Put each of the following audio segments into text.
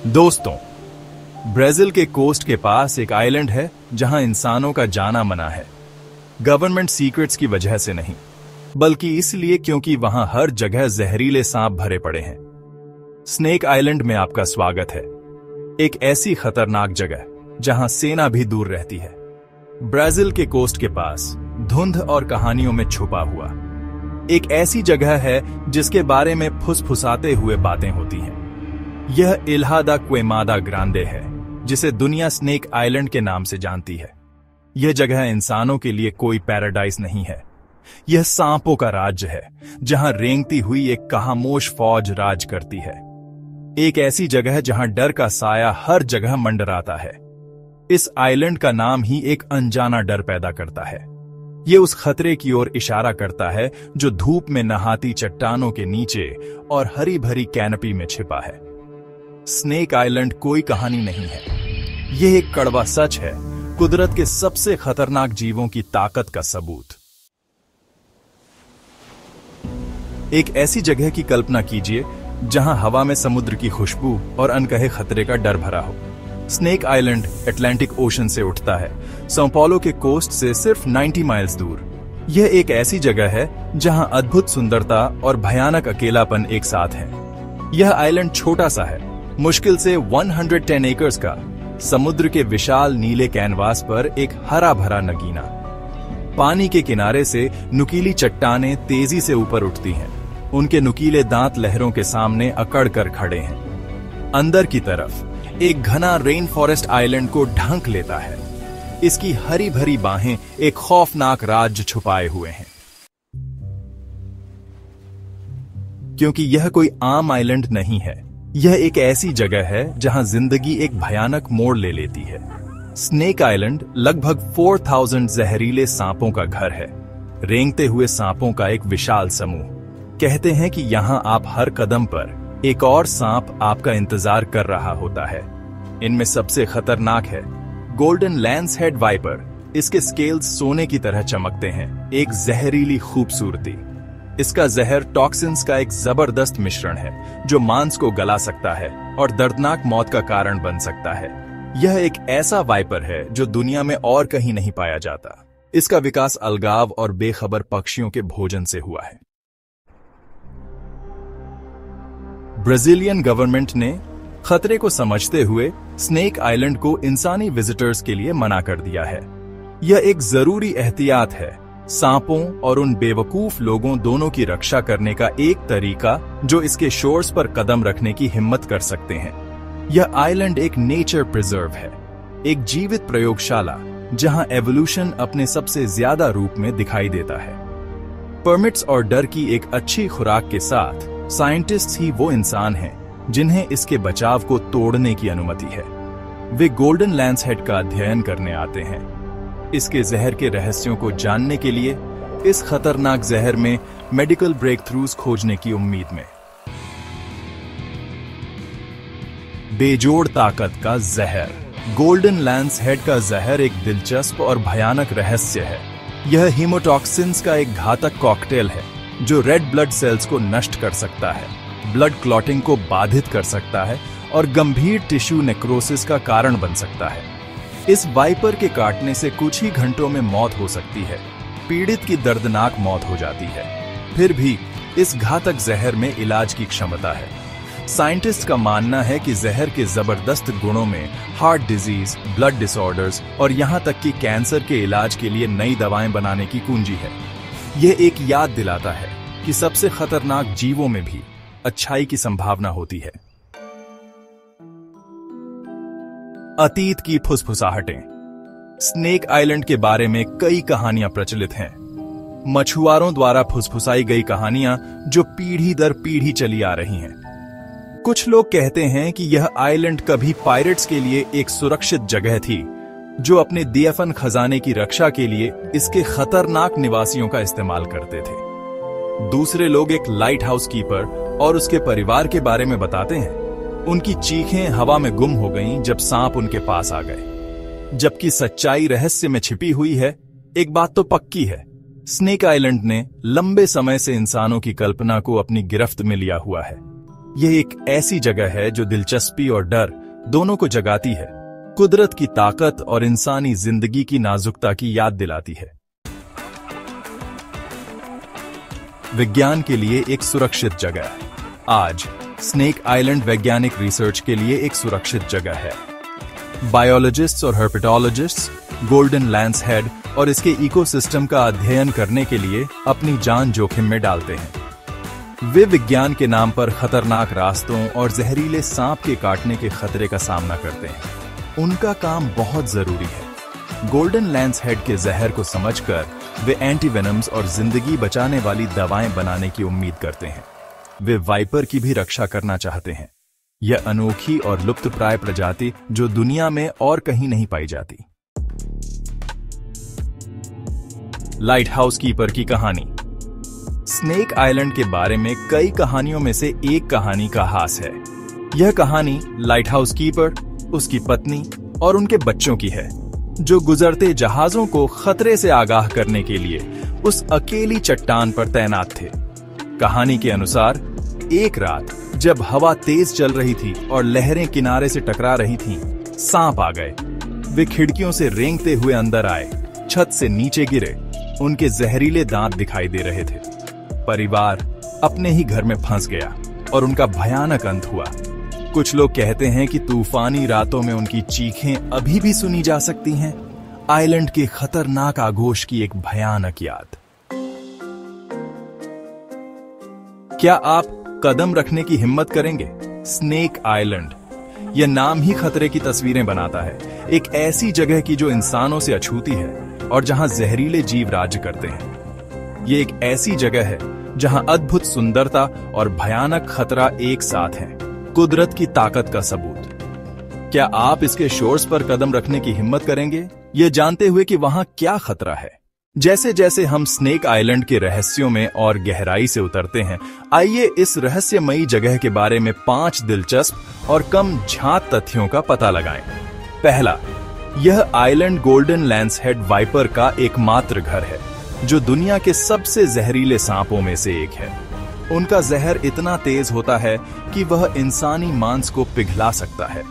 दोस्तों, ब्राजील के कोस्ट के पास एक आइलैंड है जहां इंसानों का जाना मना है। गवर्नमेंट सीक्रेट्स की वजह से नहीं, बल्कि इसलिए क्योंकि वहां हर जगह जहरीले सांप भरे पड़े हैं। स्नेक आइलैंड में आपका स्वागत है, एक ऐसी खतरनाक जगह जहां सेना भी दूर रहती है। ब्राजील के कोस्ट के पास धुंध और कहानियों में छुपा हुआ एक ऐसी जगह है जिसके बारे में फुसफुसाते हुए बातें होती हैं। यह इल्हा दा क्वेमादा ग्रांडे है, जिसे दुनिया स्नेक आइलैंड के नाम से जानती है। यह जगह इंसानों के लिए कोई पैराडाइज नहीं है। यह सांपों का राज्य है, जहां रेंगती हुई एक खामोश फौज राज करती है। एक ऐसी जगह जहां डर का साया हर जगह मंडराता है। इस आइलैंड का नाम ही एक अनजाना डर पैदा करता है। यह उस खतरे की ओर इशारा करता है जो धूप में नहाती चट्टानों के नीचे और हरी भरी कैनपी में छिपा है। स्नेक आइलैंड कोई कहानी नहीं है, यह एक कड़वा सच है, कुदरत के सबसे खतरनाक जीवों की ताकत का सबूत। एक ऐसी जगह की कल्पना कीजिए जहां हवा में समुद्र की खुशबू और अनकहे खतरे का डर भरा हो। स्नेक आइलैंड अटलांटिक ओशन से उठता है, sao paulo के कोस्ट से सिर्फ 90 माइल्स दूर। यह एक ऐसी जगह है जहां अद्भुत सुंदरता और भयानक अकेलापन एक साथ है। यह आइलैंड छोटा सा है, मुश्किल से 110 एकर्स का, समुद्र के विशाल नीले कैनवास पर एक हरा भरा नगीना। पानी के किनारे से नुकीली चट्टानें तेजी से ऊपर उठती हैं, उनके नुकीले दांत लहरों के सामने अकड़ कर खड़े हैं। अंदर की तरफ एक घना रेन फॉरेस्ट आइलैंड को ढक लेता है। इसकी हरी भरी बाहें एक खौफनाक राज्य छुपाए हुए हैं। क्योंकि यह कोई आम आइलैंड नहीं है, यह एक ऐसी जगह है जहां जिंदगी एक भयानक मोड़ ले लेती है। स्नेक आइलैंड लगभग 4000 जहरीले सांपों का घर है, रेंगते हुए सांपों का एक विशाल समूह। कहते हैं कि यहां आप हर कदम पर एक और सांप आपका इंतजार कर रहा होता है। इनमें सबसे खतरनाक है गोल्डन लैंस हेड वाइपर। इसके स्केल्स सोने की तरह चमकते हैं, एक जहरीली खूबसूरती। इसका जहर टॉक्सिन्स का एक जबरदस्त मिश्रण है जो मांस को गला सकता है और दर्दनाक मौत का कारण बन सकता है। यह एक ऐसा वाइपर है जो दुनिया में और कहीं नहीं पाया जाता। इसका विकास अलगाव और बेखबर पक्षियों के भोजन से हुआ है। ब्राजीलियन गवर्नमेंट ने खतरे को समझते हुए स्नेक आइलैंड को इंसानी विजिटर्स के लिए मना कर दिया है। यह एक जरूरी एहतियात है, सांपों और उन बेवकूफ लोगों दोनों की रक्षा करने का एक तरीका जो इसके शोर्स पर कदम रखने की हिम्मत कर सकते हैं। यह आइलैंड एक नेचर प्रिजर्व है, एक जीवित प्रयोगशाला जहां एवोल्यूशन अपने सबसे ज्यादा रूप में दिखाई देता है। परमिट्स और डर की एक अच्छी खुराक के साथ साइंटिस्ट्स ही वो इंसान हैं जिन्हें इसके बचाव को तोड़ने की अनुमति है। वे गोल्डन लैंस हेड का अध्ययन करने आते हैं, इसके जहर के रहस्यों को जानने के लिए, इस खतरनाक जहर में मेडिकल ब्रेक थ्रूज खोजने की उम्मीद में। बेजोड़ ताकत का जहर। गोल्डन लैंस हेड का जहर एक दिलचस्प और भयानक रहस्य है। यह हीमोटॉक्सिन्स का एक घातक कॉकटेल है जो रेड ब्लड सेल्स को नष्ट कर सकता है, ब्लड क्लॉटिंग को बाधित कर सकता है और गंभीर टिश्यू नेक्रोसिस का कारण बन सकता है। इस वाइपर के काटने से कुछ ही घंटों में मौत हो सकती है, पीड़ित की दर्दनाक मौत हो जाती है। फिर भी इस घातक जहर में इलाज की क्षमता है। साइंटिस्ट का मानना है कि जहर के जबरदस्त गुणों में हार्ट डिजीज, ब्लड डिसऑर्डर्स और यहां तक कि कैंसर के इलाज के लिए नई दवाएं बनाने की कुंजी है। यह एक याद दिलाता है कि सबसे खतरनाक जीवों में भी अच्छाई की संभावना होती है। अतीत की फुसफुसाहटें। स्नेक आइलैंड के बारे में कई कहानियां प्रचलित हैं। मछुआरों द्वारा फुसफुसाई गई कहानियां जो पीढ़ी दर पीढ़ी चली आ रही हैं। कुछ लोग कहते हैं कि यह आइलैंड कभी पायरेट्स के लिए एक सुरक्षित जगह थी जो अपने दियफन खजाने की रक्षा के लिए इसके खतरनाक निवासियों का इस्तेमाल करते थे। दूसरे लोग एक लाइट हाउस कीपर और उसके परिवार के बारे में बताते हैं। उनकी चीखें हवा में गुम हो गईं जब सांप उनके पास आ गए। जबकि सच्चाई रहस्य में छिपी हुई है। एक बात तो पक्की है, स्नेक आइलैंड ने लंबे समय से इंसानों की कल्पना को अपनी गिरफ्त में लिया हुआ है। यह एक ऐसी जगह है जो दिलचस्पी और डर दोनों को जगाती है, कुदरत की ताकत और इंसानी जिंदगी की नाजुकता की याद दिलाती है। विज्ञान के लिए एक सुरक्षित जगह। आज स्नेक आइलैंड वैज्ञानिक रिसर्च के लिए एक सुरक्षित जगह है। बायोलॉजिस्ट्स और हर्पेटोलॉजिस्ट्स गोल्डन लैंस हेड और इसके इकोसिस्टम का अध्ययन करने के लिए अपनी जान जोखिम में डालते हैं। वे विज्ञान के नाम पर खतरनाक रास्तों और जहरीले सांप के काटने के खतरे का सामना करते हैं। उनका काम बहुत जरूरी है। गोल्डन लैंस हेड के जहर को समझकर वे एंटीवेनम्स और जिंदगी बचाने वाली दवाएं बनाने की उम्मीद करते हैं। वे वाइपर की भी रक्षा करना चाहते हैं, यह अनोखी और लुप्तप्राय प्रजाति जो दुनिया में और कहीं नहीं पाई जाती। लाइट हाउस कीपर की कहानी। स्नेक आइलैंड के बारे में कई कहानियों में से एक कहानी का हास है। यह कहानी लाइट हाउस कीपर, उसकी पत्नी और उनके बच्चों की है, जो गुजरते जहाजों को खतरे से आगाह करने के लिए उस अकेली चट्टान पर तैनात थे। कहानी के अनुसार एक रात जब हवा तेज चल रही थी और लहरें किनारे से टकरा रही थीं, सांप आ गए। वे खिड़कियों से रेंगते हुए अंदर आए, छत से नीचे गिरे, उनके जहरीले दांत दिखाई दे रहे थे। परिवार अपने ही घर में फंस गया और उनका भयानक अंत हुआ। कुछ लोग कहते हैं कि तूफानी रातों में उनकी चीखें अभी भी सुनी जा सकती हैं। आइलैंड के खतरनाक आगोश की एक भयानक याद। क्या आप कदम रखने की हिम्मत करेंगे? स्नेक आइलैंड, यह नाम ही खतरे की तस्वीरें बनाता है। एक ऐसी जगह की जो इंसानों से अछूती है और जहां जहरीले जीव राज्य करते हैं। यह एक ऐसी जगह है जहां अद्भुत सुंदरता और भयानक खतरा एक साथ हैं। कुदरत की ताकत का सबूत। क्या आप इसके शोर्स पर कदम रखने की हिम्मत करेंगे, यह जानते हुए कि वहां क्या खतरा है? जैसे जैसे हम स्नेक आइलैंड के रहस्यों में और गहराई से उतरते हैं, आइए इस रहस्यमयी जगह के बारे में 5 दिलचस्प और कम झांक तथ्यों का पता लगाएं। पहला, यह island golden lancehead viper का एकमात्र घर है, जो दुनिया के सबसे जहरीले सांपों में से एक है। उनका जहर इतना तेज होता है कि वह इंसानी मांस को पिघला सकता है।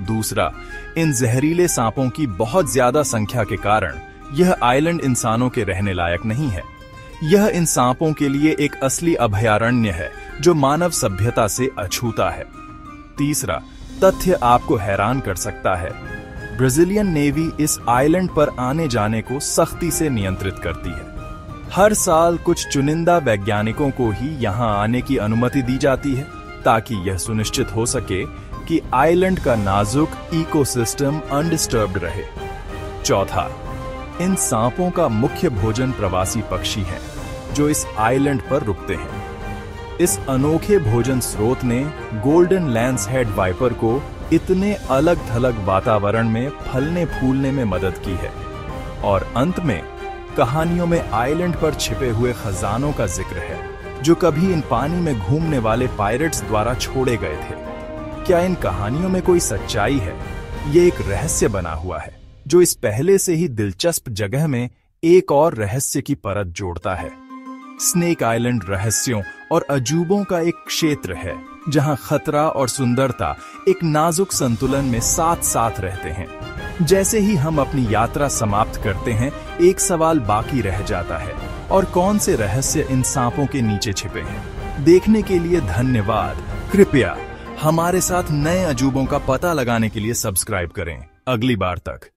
दूसरा, इन जहरीले सांपों की बहुत ज्यादा संख्या के कारण यह आइलैंड इंसानों के रहने लायक नहीं है। यह इन सांपों के लिए एक असली अभयारण्य है जो मानव सभ्यता से अछूता है। तीसरा तथ्य आपको हैरान कर सकता है। ब्राजीलियन नेवी इस आइलैंड पर आने जाने को सख्ती से नियंत्रित करती है। हर साल कुछ चुनिंदा वैज्ञानिकों को ही यहां आने की अनुमति दी जाती है, ताकि यह सुनिश्चित हो सके कि आइलैंड का नाजुक इकोसिस्टम अनडिस्टर्ब्ड रहे। चौथा, इन सांपों का मुख्य भोजन प्रवासी पक्षी हैं, जो इस आइलैंड पर रुकते हैं। इस अनोखे भोजन स्रोत ने गोल्डन लैंस हेड वाइपर को इतने अलग थलग वातावरण में फलने फूलने में मदद की है। और अंत में कहानियों में आइलैंड पर छिपे हुए खजानों का जिक्र है, जो कभी इन पानी में घूमने वाले पायरेट्स द्वारा छोड़े गए थे। क्या इन कहानियों में कोई सच्चाई है? ये एक रहस्य बना हुआ है, जो इस पहले से ही दिलचस्प जगह में एक और रहस्य की परत जोड़ता है। स्नेक आइलैंड रहस्यों और अजूबों का एक क्षेत्र है, जहां खतरा और सुंदरता एक नाजुक संतुलन में साथ साथ रहते हैं। जैसे ही हम अपनी यात्रा समाप्त करते हैं, एक सवाल बाकी रह जाता है, और कौन से रहस्य इन सांपों के नीचे छिपे हैं? देखने के लिए धन्यवाद। कृपया हमारे साथ नए अजूबों का पता लगाने के लिए सब्सक्राइब करें। अगली बार तक